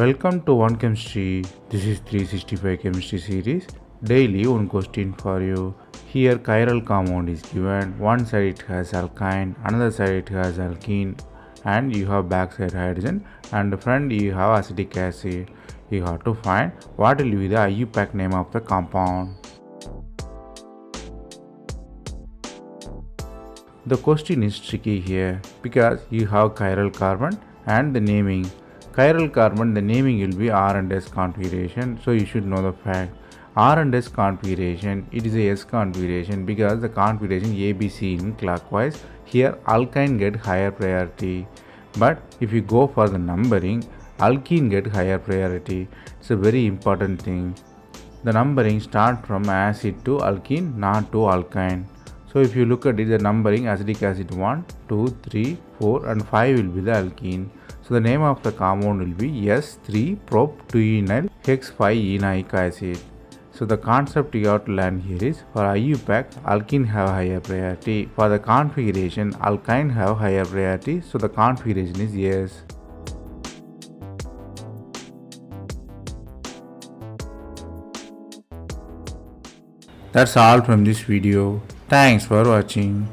Welcome to One Chemistry. This is 365 chemistry series. Daily one question for you. Here chiral compound is given. One side it has alkyne, another side it has alkene, and you have backside hydrogen, and the front you have acetic acid. You have to find what will be the IUPAC name of the compound. The question is tricky here because you have chiral carbon and the naming. Chiral carbon, the naming will be R and S configuration, so you should know the fact. R and S configuration, it is a S configuration because the configuration ABC in clockwise. Here alkyne get higher priority, but if you go for the numbering, alkene get higher priority. It's a very important thing. The numbering start from acid to alkene, not to alkyne. So if you look at it, the numbering acetic acid 1, 2, 3, 4 and 5 will be the alkene. So the name of the compound will be S3-prop-2-enyl hex-5-enoic acid. So the concept you have to learn here is for IUPAC, alkene have higher priority. For the configuration, alkyne have higher priority. So the configuration is yes. That's all from this video. Thanks for watching.